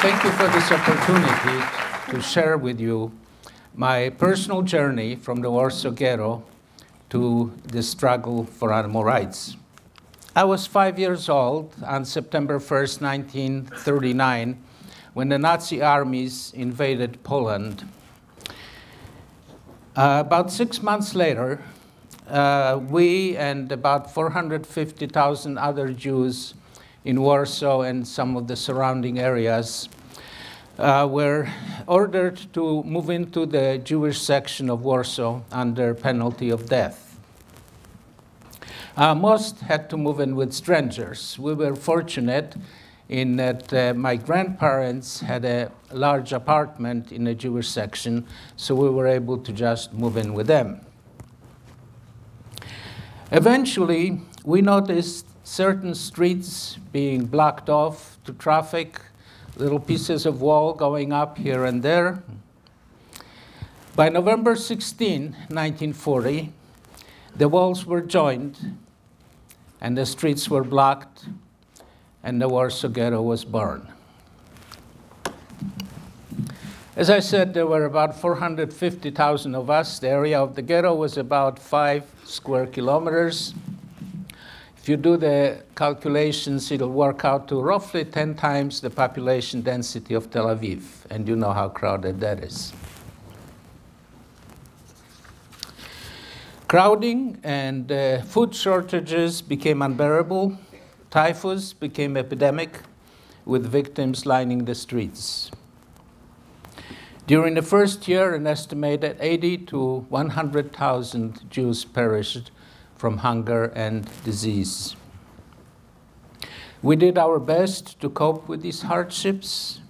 Thank you for this opportunity to share with you my personal journey from the Warsaw Ghetto to the struggle for animal rights. I was 5 years old on September 1st, 1939, when the Nazi armies invaded Poland. About 6 months later, we and about 450,000 other Jews in Warsaw and some of the surrounding areas were ordered to move into the Jewish section of Warsaw under penalty of death. Most had to move in with strangers. We were fortunate in that my grandparents had a large apartment in the Jewish section, so we were able to just move in with them. Eventually, we noticed certain streets being blocked off to traffic, little pieces of wall going up here and there. By November 16, 1940, the walls were joined and the streets were blocked and the Warsaw Ghetto was burned. As I said, there were about 450,000 of us. The area of the ghetto was about 5 square kilometers. If you do the calculations, it'll work out to roughly 10 times the population density of Tel Aviv, and you know how crowded that is. Crowding and food shortages became unbearable. Typhus became epidemic, with victims lining the streets. During the first year, an estimated 80 to 100,000 Jews perished from hunger and disease. We did our best to cope with these hardships.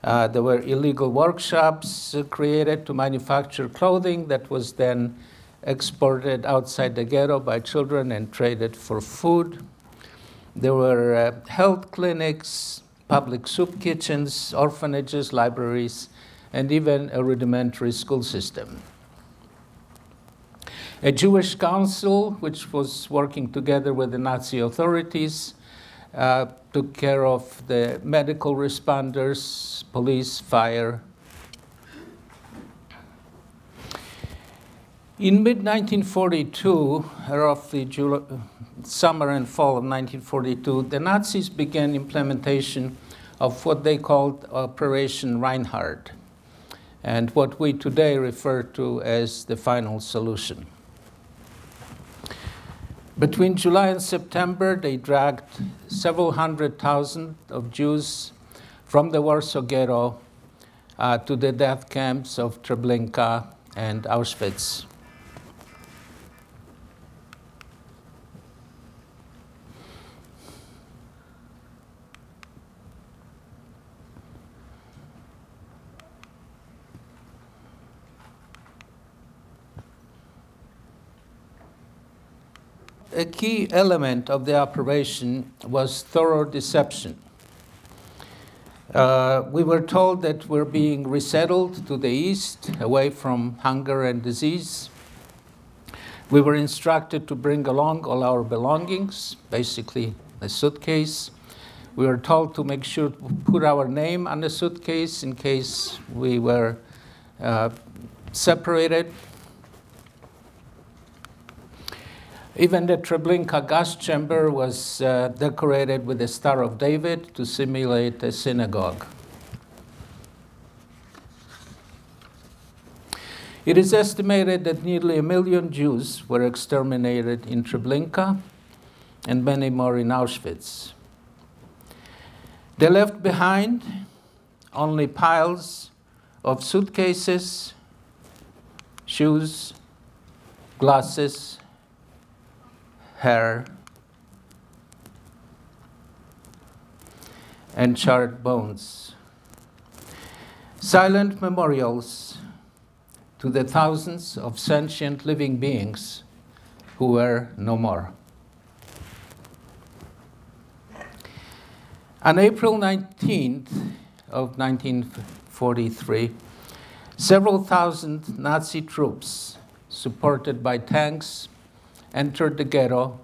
There were illegal workshops created to manufacture clothing that was then exported outside the ghetto by children and traded for food. There were health clinics, public soup kitchens, orphanages, libraries, and even a rudimentary school system. A Jewish council, which was working together with the Nazi authorities, took care of the medical responders, police, fire. In mid-1942, roughly summer and fall of 1942, the Nazis began implementation of what they called Operation Reinhardt, and what we today refer to as the final solution. Between July and September, they dragged several 100,000 of Jews from the Warsaw Ghetto to the death camps of Treblinka and Auschwitz. A key element of the operation was thorough deception. We were told that we're being resettled to the east, away from hunger and disease. We were instructed to bring along all our belongings, basically a suitcase. We were told to make sure to put our name on the suitcase in case we were separated. Even the Treblinka gas chamber was decorated with the Star of David to simulate a synagogue. It is estimated that nearly 1 million Jews were exterminated in Treblinka and many more in Auschwitz. They left behind only piles of suitcases, shoes, glasses, hair, and charred bones. Silent memorials to the thousands of sentient living beings who were no more. On April 19th of 1943, several thousand Nazi troops, supported by tanks, entered the ghetto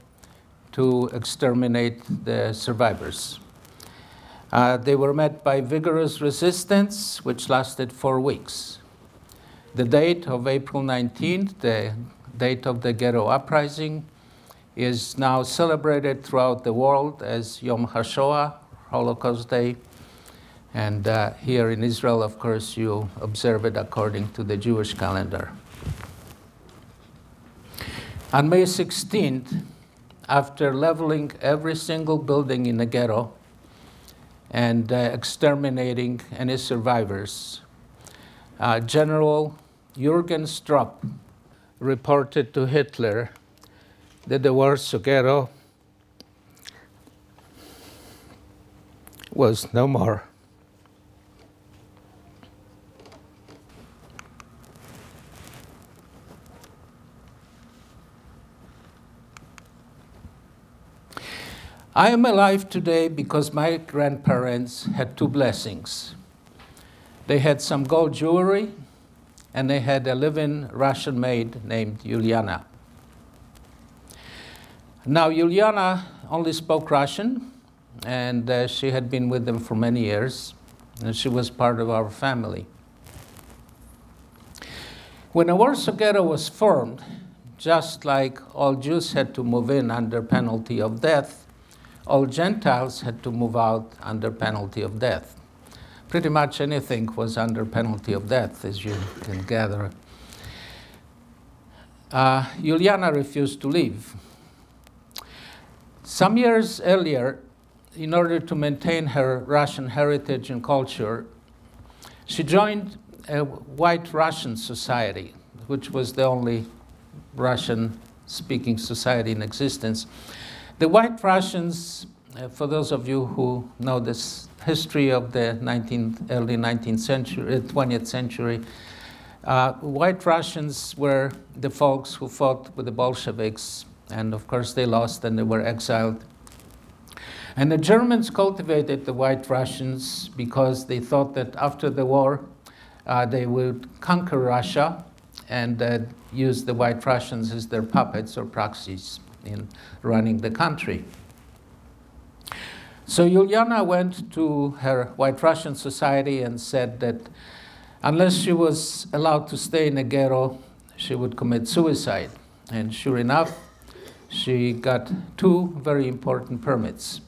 to exterminate the survivors. They were met by vigorous resistance, which lasted 4 weeks. The date of April 19th, the date of the ghetto uprising, is now celebrated throughout the world as Yom HaShoah, Holocaust Day. And here in Israel, of course, you observe it according to the Jewish calendar. On May 16th, after leveling every single building in the ghetto and exterminating any survivors, General Jürgen Stropp reported to Hitler that the Warsaw Ghetto was no more. I am alive today because my grandparents had 2 blessings. They had some gold jewelry, and they had a live-in Russian maid named Yuliana. Now, Yuliana only spoke Russian, and she had been with them for many years, and she was part of our family. When the Warsaw Ghetto was formed, just like all Jews had to move in under penalty of death, all Gentiles had to move out under penalty of death. Pretty much anything was under penalty of death, as you can gather. Yuliana refused to leave. Some years earlier, in order to maintain her Russian heritage and culture, she joined a white Russian society, which was the only Russian-speaking society in existence. The White Russians, for those of you who know this history of the early 19th century, 20th century, White Russians were the folks who fought with the Bolsheviks, and of course they lost and they were exiled. And the Germans cultivated the White Russians because they thought that after the war they would conquer Russia and use the White Russians as their puppets or proxies in running the country. So Yuliana went to her White Russian society and said that unless she was allowed to stay in a ghetto, she would commit suicide. And sure enough, she got 2 very important permits.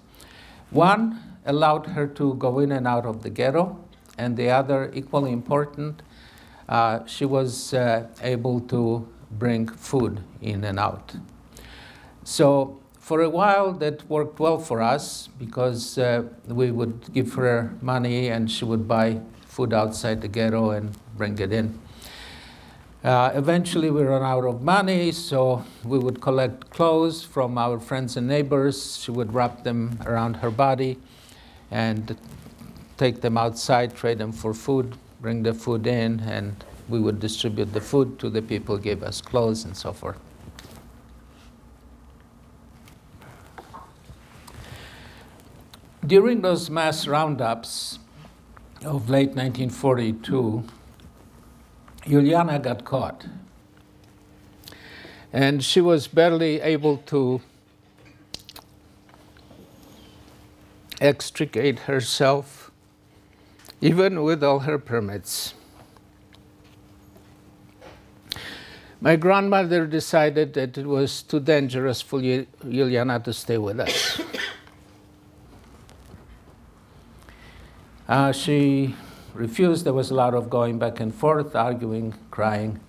One allowed her to go in and out of the ghetto, and the other, equally important, she was able to bring food in and out. So for a while, that worked well for us because we would give her money and she would buy food outside the ghetto and bring it in. Eventually, we ran out of money, so we would collect clothes from our friends and neighbors. She would wrap them around her body and take them outside, trade them for food, bring the food in, and we would distribute the food to the people who gave us clothes and so forth. During those mass roundups of late 1942, Yuliana got caught. And she was barely able to extricate herself, even with all her permits. My grandmother decided that it was too dangerous for Yuliana to stay with us. She refused. There was a lot of going back and forth, arguing, crying.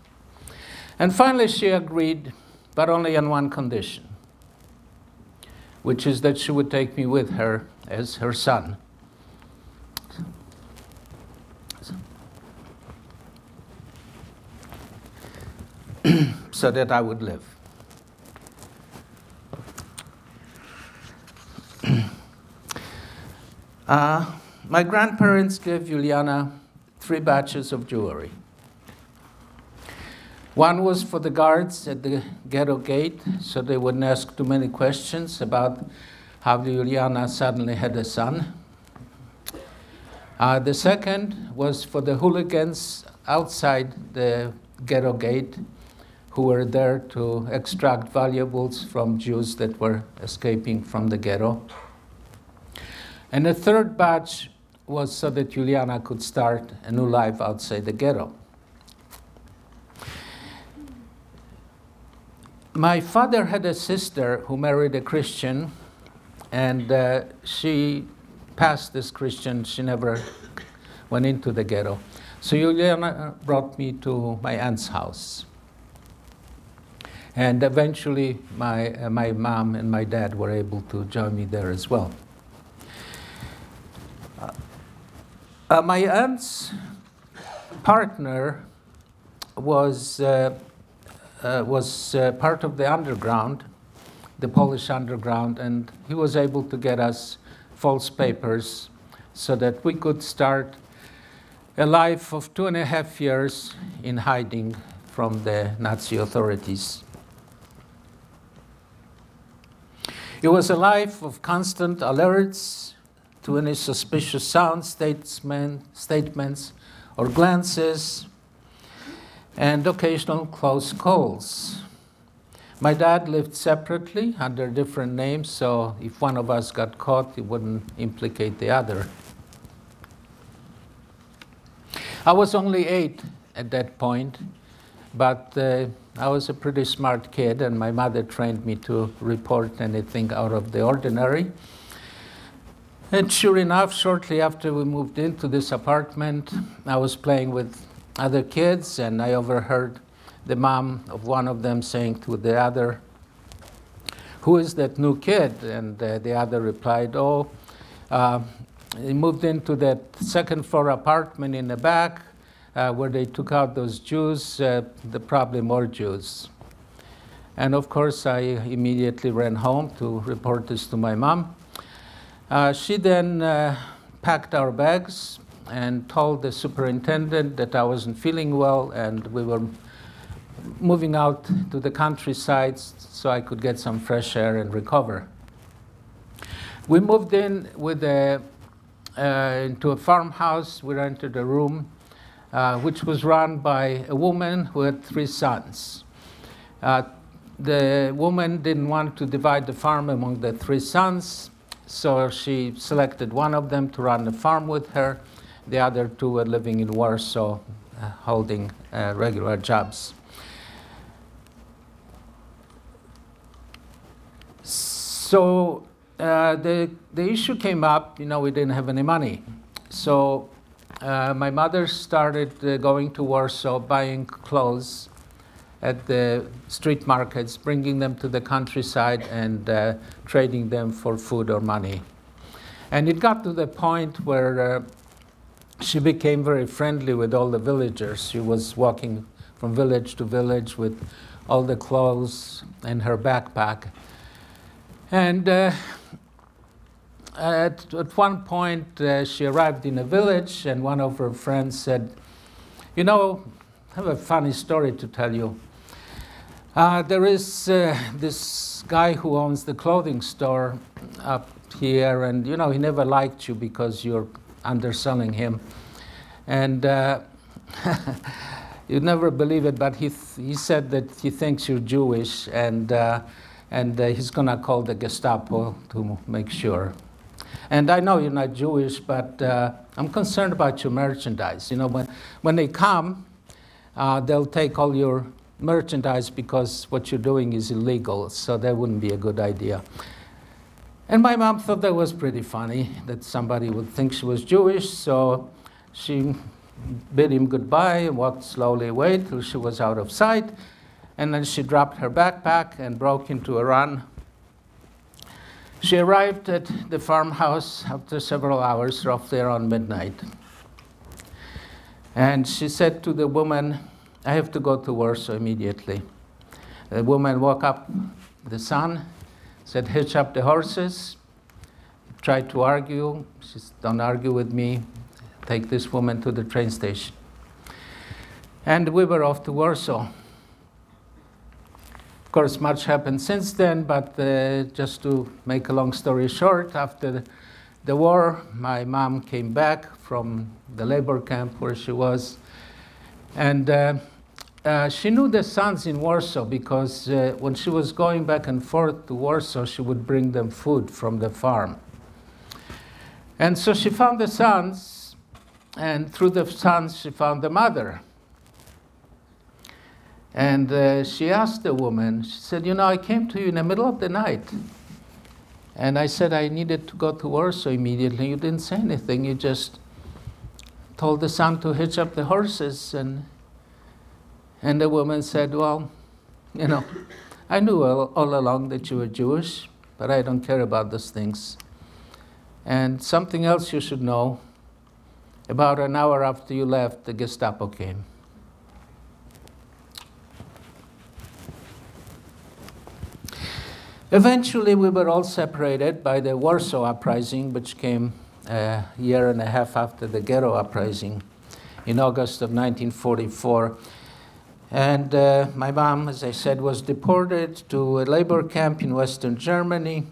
And finally she agreed, but only on one condition, which is that she would take me with her as her son. So that I would live. My grandparents gave Yuliana 3 batches of jewelry. One was for the guards at the ghetto gate, so they wouldn't ask too many questions about how Yuliana suddenly had a son. The second was for the hooligans outside the ghetto gate who were there to extract valuables from Jews that were escaping from the ghetto. And the third batch was so that Juliana could start a new life outside the ghetto. My father had a sister who married a Christian, and she passed this Christian. She never went into the ghetto. So Juliana brought me to my aunt's house. And eventually my mom and my dad were able to join me there as well. My aunt's partner was part of the underground, the Polish underground, and he was able to get us false papers so that we could start a life of 2.5 years in hiding from the Nazi authorities. It was a life of constant alerts to any suspicious sounds, statements, or glances, and occasional close calls. My dad lived separately under different names, so if one of us got caught, it wouldn't implicate the other. I was only 8 at that point, but I was a pretty smart kid, and my mother trained me to report anything out of the ordinary. And sure enough, shortly after we moved into this apartment, I was playing with other kids, and I overheard the mom of one of them saying to the other, "Who is that new kid?" And the other replied, "Oh, he moved into that second-floor apartment in the back where they took out those Jews, probably more Jews." And of course, I immediately ran home to report this to my mom. She then packed our bags and told the superintendent that I wasn't feeling well, and we were moving out to the countryside so I could get some fresh air and recover. We moved in with into a farmhouse. We rented a room which was run by a woman who had 3 sons. The woman didn't want to divide the farm among the 3 sons, so she selected one of them to run the farm with her. The other 2 were living in Warsaw, holding regular jobs. So the issue came up, we didn't have any money. So my mother started going to Warsaw, buying clothes at the street markets, bringing them to the countryside and trading them for food or money. And it got to the point where she became very friendly with all the villagers. She was walking from village to village with all the clothes in her backpack. And at one point, she arrived in a village, and one of her friends said, "I have a funny story to tell you. There is this guy who owns the clothing store up here, and he never liked you because you're underselling him. And you'd never believe it, but he said that he thinks you're Jewish, and he's going to call the Gestapo to make sure. And I know you're not Jewish, but I'm concerned about your merchandise. When they come, they'll take all your merchandise because what you're doing is illegal, so that wouldn't be a good idea." And my mom thought that was pretty funny, that somebody would think she was Jewish, so she bid him goodbye and walked slowly away till she was out of sight, and then she dropped her backpack and broke into a run. She arrived at the farmhouse after several hours, roughly around midnight. And she said to the woman, "I have to go to Warsaw immediately." The woman woke up the son, said, "Hitch up the horses." He tried to argue. She said, "Don't argue with me. Take this woman to the train station." And we were off to Warsaw. Of course, much happened since then, but just to make a long story short, after the war, my mom came back from the labor camp where she was, and she knew the sons in Warsaw because when she was going back and forth to Warsaw, she would bring them food from the farm. And so she found the sons, and through the sons she found the mother. And she asked the woman, she said, you know, I came to you in the middle of the night. And I said I needed to go to Warsaw immediately. You didn't say anything. You just told the son to hitch up the horses. And the woman said, well, you know, I knew all along that you were Jewish, but I don't care about those things. And something else you should know, about an hour after you left, the Gestapo came. Eventually, we were all separated by the Warsaw Uprising, which came a year and a half after the Ghetto Uprising in August of 1944. And my mom, as I said, was deported to a labor camp in Western Germany.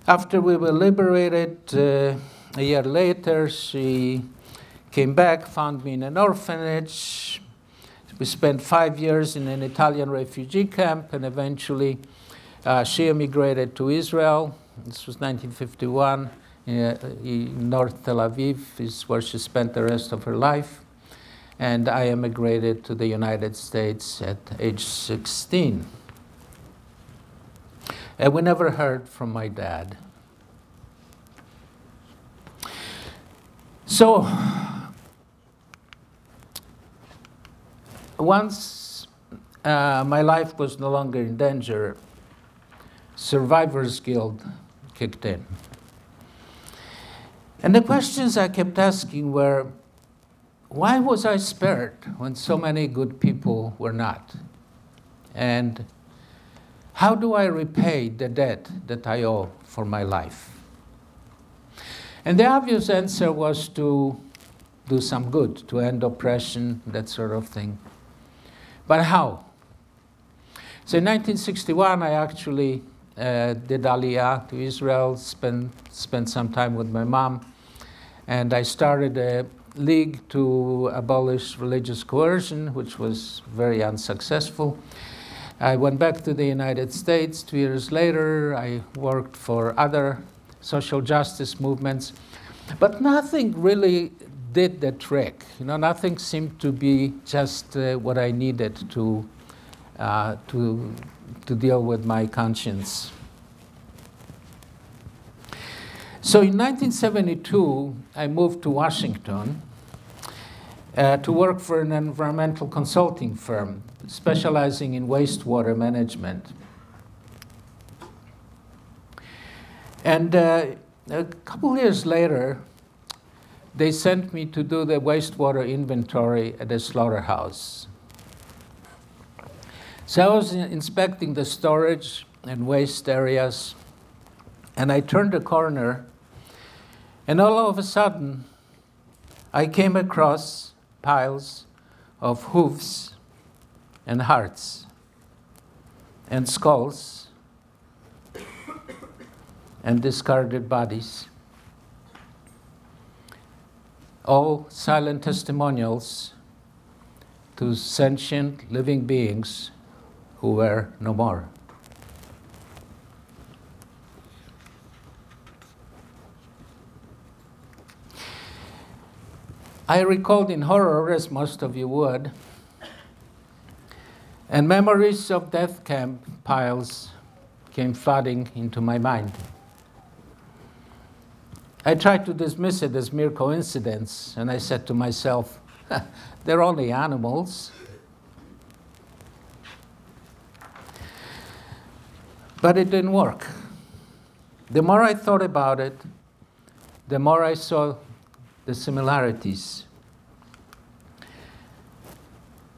After we were liberated, a year later, she came back, found me in an orphanage. We spent 5 years in an Italian refugee camp, and eventually she emigrated to Israel. This was 1951. In North Tel Aviv is where she spent the rest of her life. And I emigrated to the United States at age 16. And we never heard from my dad. So, once my life was no longer in danger, Survivor's Guild kicked in. And the questions I kept asking were, why was I spared when so many good people were not? And how do I repay the debt that I owe for my life? And the obvious answer was to do some good, to end oppression, that sort of thing. But how? So in 1961, I actually did Aliyah to Israel, spent some time with my mom, and I started a league to abolish religious coercion, which was very unsuccessful. I went back to the United States 2 years later. I worked for other social justice movements, but nothing really did the trick. You know, nothing seemed to be just what I needed to deal with my conscience. So in 1972, I moved to Washington to work for an environmental consulting firm specializing in wastewater management. And a couple years later, they sent me to do the wastewater inventory at a slaughterhouse. So I was inspecting the storage and waste areas, and I turned a corner, and all of a sudden, I came across piles of hooves and hearts and skulls and discarded bodies, all silent testimonials to sentient living beings who were no more. I recalled in horror, as most of you would, and memories of death camp piles came flooding into my mind. I tried to dismiss it as mere coincidence, and I said to myself, they're only animals. But it didn't work. The more I thought about it, the more I saw the similarities.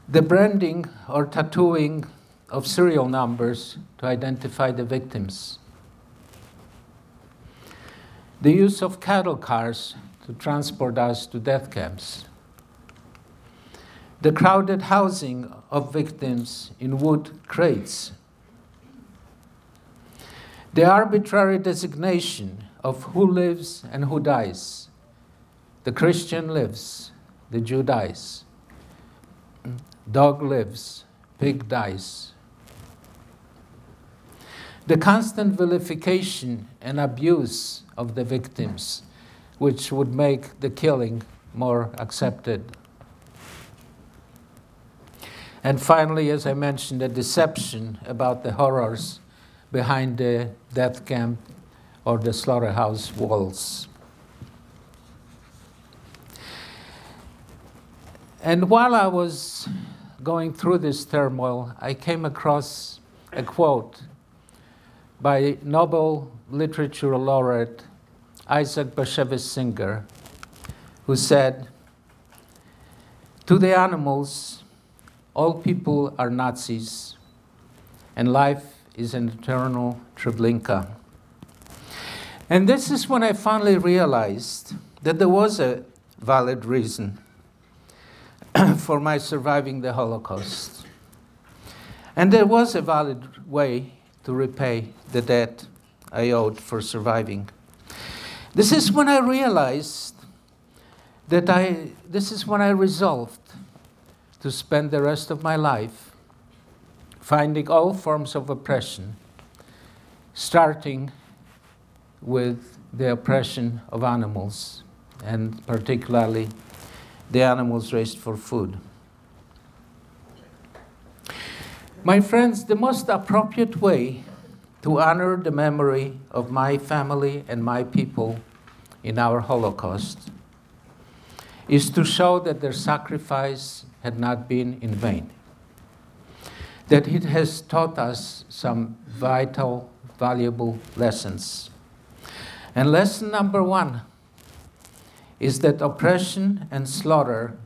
The branding or tattooing of serial numbers to identify the victims. The use of cattle cars to transport us to death camps. The crowded housing of victims in wood crates. The arbitrary designation of who lives and who dies. The Christian lives, the Jew dies. Dog lives, pig dies. The constant vilification and abuse of the victims which would make the killing more accepted. And finally, as I mentioned, the deception about the horrors behind the death camp or the slaughterhouse walls. And while I was going through this turmoil, I came across a quote by Nobel Literature Laureate Isaac Bashevis Singer, who said, "To the animals, all people are Nazis, and life is an eternal Treblinka." And this is when I finally realized that there was a valid reason for my surviving the Holocaust. And there was a valid way to repay the debt I owed for surviving. This is when I realized that this is when I resolved to spend the rest of my life finding all forms of oppression, starting with the oppression of animals, and particularly the animals raised for food. My friends, the most appropriate way to honor the memory of my family and my people in our Holocaust is to show that their sacrifice had not been in vain, that it has taught us some vital, valuable lessons. And lesson number one is that oppression and slaughter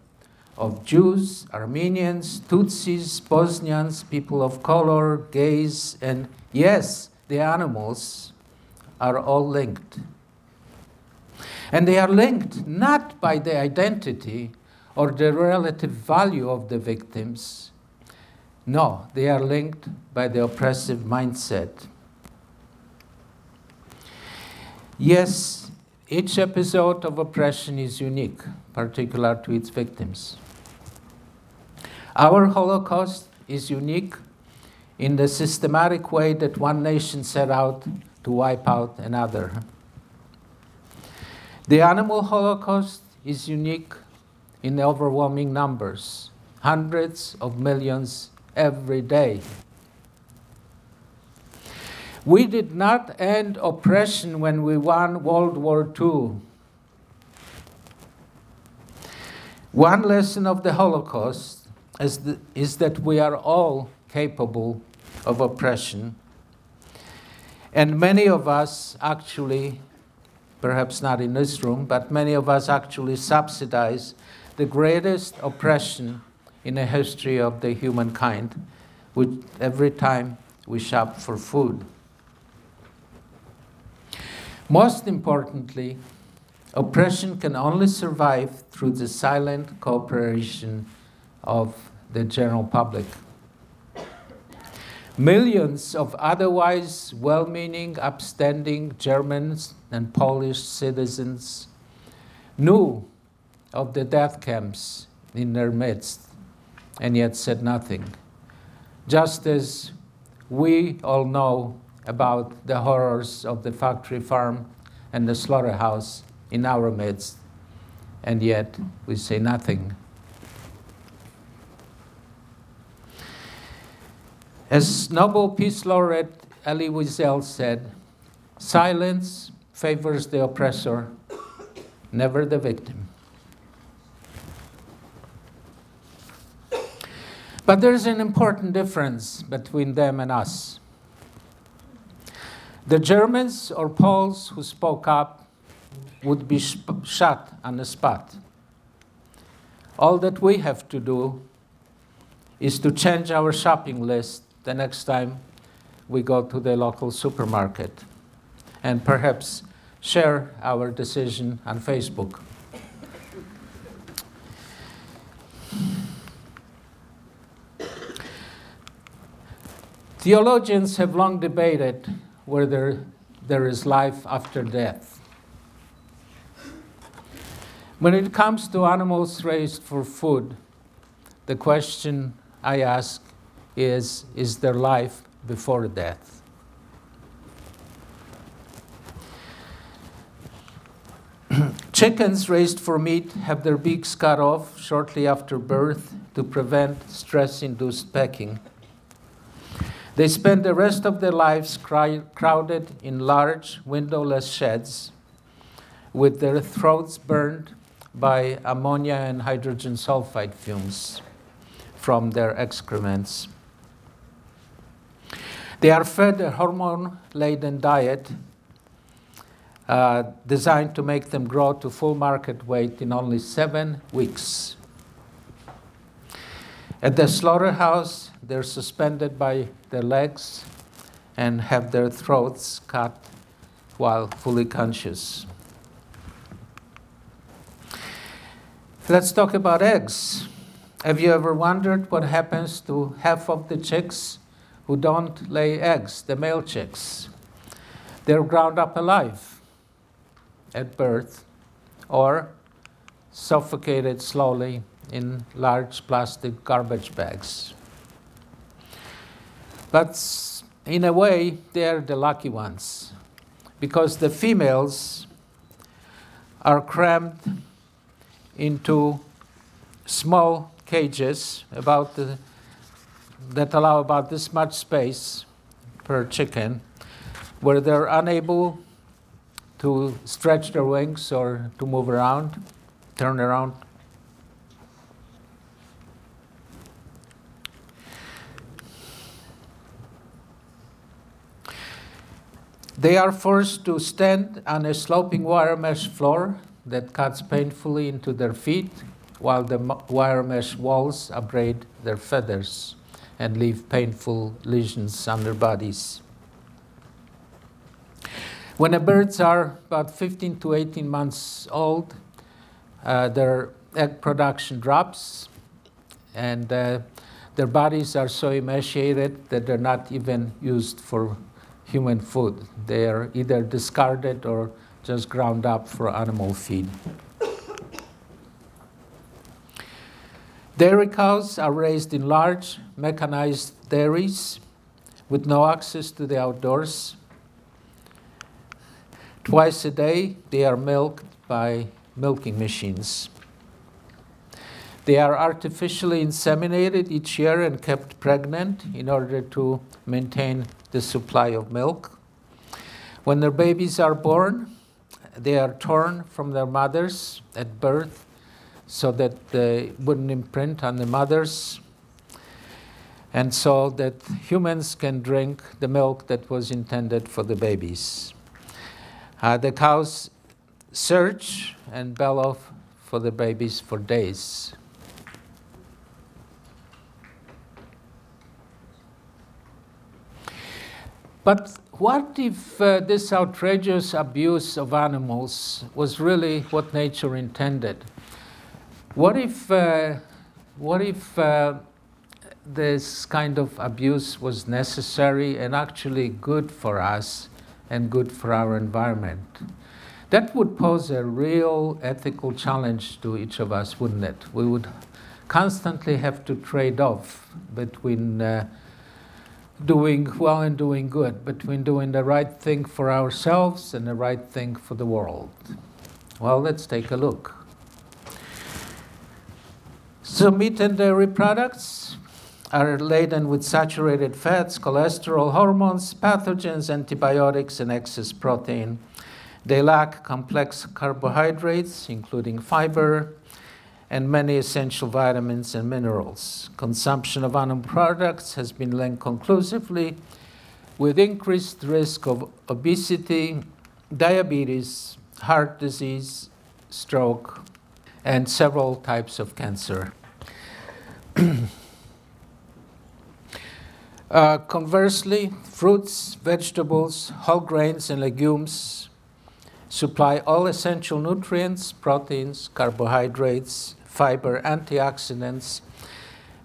of Jews, Armenians, Tutsis, Bosnians, people of color, gays, and yes, the animals are all linked. And they are linked not by the identity or the relative value of the victims. No, they are linked by the oppressive mindset. Yes, each episode of oppression is unique, particular to its victims. Our Holocaust is unique in the systematic way that one nation set out to wipe out another. The animal Holocaust is unique in overwhelming numbers, hundreds of millions every day. We did not end oppression when we won World War II. One lesson of the Holocaust is that we are all capable of oppression, and many of us actually, perhaps not in this room, but many of us actually subsidize the greatest oppression in the history of the humankind, which every time we shop for food. Most importantly, oppression can only survive through the silent cooperation of the general public. Millions of otherwise well-meaning, upstanding Germans and Polish citizens knew of the death camps in their midst and yet said nothing, just as we all know about the horrors of the factory farm and the slaughterhouse in our midst, and yet we say nothing. As Nobel Peace Laureate Elie Wiesel said, silence favors the oppressor, never the victim. But there's an important difference between them and us. The Germans or Poles who spoke up would be shot on the spot. All that we have to do is to change our shopping list the next time we go to the local supermarket, and perhaps share our decision on Facebook. Theologians have long debated whether there is life after death. When it comes to animals raised for food, the question I ask is there life before death? Chickens raised for meat have their beaks cut off shortly after birth to prevent stress-induced pecking. They spend the rest of their lives crowded in large, windowless sheds with their throats burned by ammonia and hydrogen sulfide fumes from their excrements. They are fed a hormone-laden diet designed to make them grow to full market weight in only 7 weeks. At the slaughterhouse, they're suspended by their legs and have their throats cut while fully conscious. Let's talk about eggs. Have you ever wondered what happens to half of the chicks who don't lay eggs, the male chicks? They're ground up alive at birth or suffocated slowly in large plastic garbage bags. But in a way, they're the lucky ones, because the females are crammed into small cages that allow about this much space per chicken, where they're unable to stretch their wings or to move around, turn around. They are forced to stand on a sloping wire mesh floor that cuts painfully into their feet, while the wire mesh walls abrade their feathers and leave painful lesions on their bodies. When the birds are about 15 to 18 months old, their egg production drops, and their bodies are so emaciated that they're not even used for human food. They are either discarded or just ground up for animal feed. Dairy cows are raised in large, mechanized dairies with no access to the outdoors. Twice a day, they are milked by milking machines. They are artificially inseminated each year and kept pregnant in order to maintain the supply of milk. When their babies are born, they are torn from their mothers at birth so that they wouldn't imprint on the mothers, and so that humans can drink the milk that was intended for the babies. The cows search and bellow for the babies for days. But what if this outrageous abuse of animals was really what nature intended? What if this kind of abuse was necessary and actually good for us and good for our environment? That would pose a real ethical challenge to each of us, wouldn't it? We would constantly have to trade off between doing well and doing good, between doing the right thing for ourselves and the right thing for the world. Well, let's take a look. So meat and dairy products are laden with saturated fats, cholesterol, hormones, pathogens, antibiotics, and excess protein. They lack complex carbohydrates, including fiber, and many essential vitamins and minerals. Consumption of animal products has been linked conclusively with increased risk of obesity, diabetes, heart disease, stroke, and several types of cancer. Conversely, fruits, vegetables, whole grains, and legumes supply all essential nutrients, proteins, carbohydrates, fiber, antioxidants,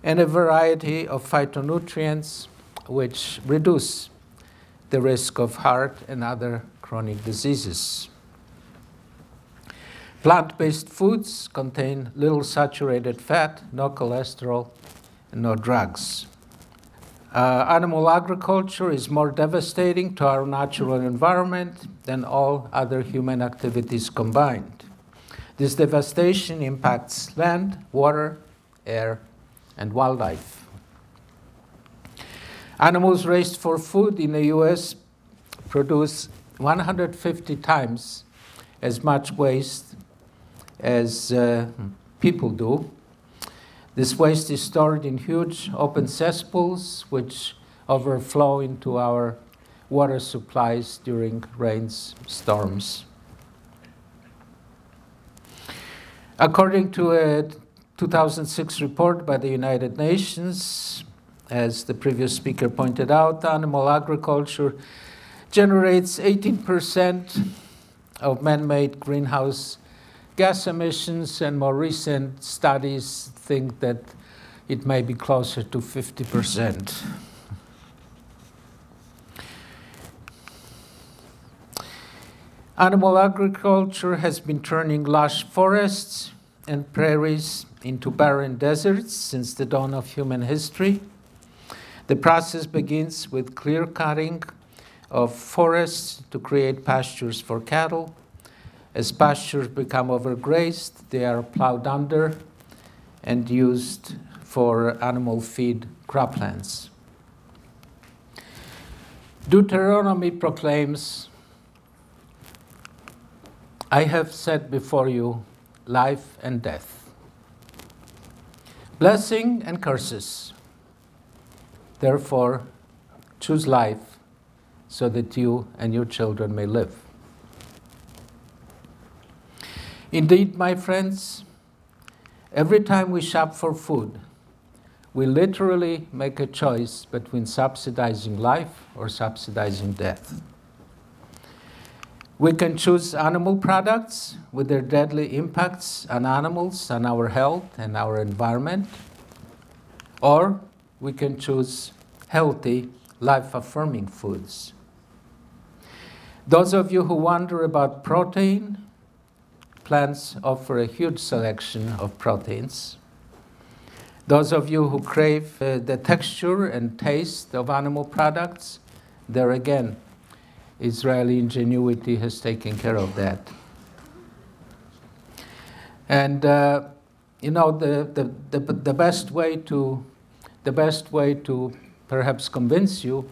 and a variety of phytonutrients which reduce the risk of heart and other chronic diseases. Plant-based foods contain little saturated fat, no cholesterol, and no drugs. Animal agriculture is more devastating to our natural environment than all other human activities combined. This devastation impacts land, water, air, and wildlife. Animals raised for food in the US produce 150 times as much waste as people do. This waste is stored in huge open cesspools which overflow into our water supplies during rains, storms. According to a 2006 report by the United Nations, as the previous speaker pointed out, animal agriculture generates 18% of man-made greenhouse gas emissions, and more recent studies think that it may be closer to 50%. Animal agriculture has been turning lush forests and prairies into barren deserts since the dawn of human history. The process begins with clear-cutting of forests to create pastures for cattle. As pastures become overgrazed, they are plowed under and used for animal feed croplands. Deuteronomy proclaims, "I have set before you life and death, blessing and curses. Therefore, choose life so that you and your children may live." Indeed, my friends, every time we shop for food, we literally make a choice between subsidizing life or subsidizing death. We can choose animal products with their deadly impacts on animals, on our health, and our environment. Or we can choose healthy, life-affirming foods. Those of you who wonder about protein, plants offer a huge selection of proteins. Those of you who crave the texture and taste of animal products, there again, Israeli ingenuity has taken care of that. And you know, the best way to perhaps convince you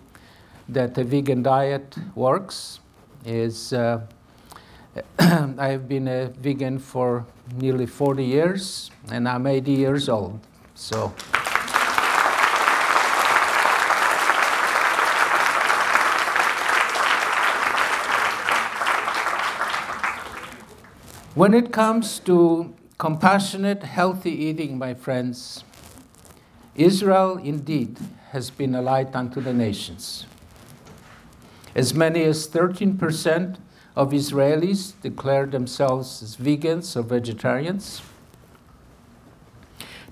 that a vegan diet works is I've been a vegan for nearly 40 years, and I'm 80 years old. So. When it comes to compassionate, healthy eating, my friends, Israel indeed has been a light unto the nations. As many as 13% of Israelis declare themselves as vegans or vegetarians.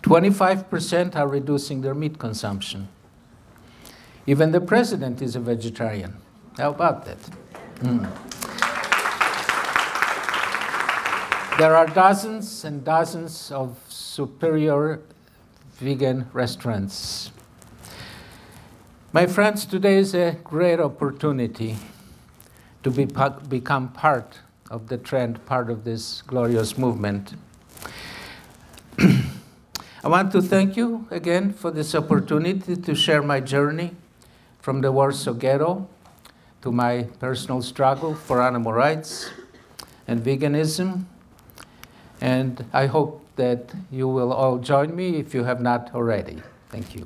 25% are reducing their meat consumption. Even the president is a vegetarian. How about that? There are dozens and dozens of superior vegan restaurants. My friends, today is a great opportunity to become part of the trend, part of this glorious movement. I want to thank you again for this opportunity to share my journey from the Warsaw Ghetto to my personal struggle for animal rights and veganism. And I hope that you will all join me if you have not already. Thank you.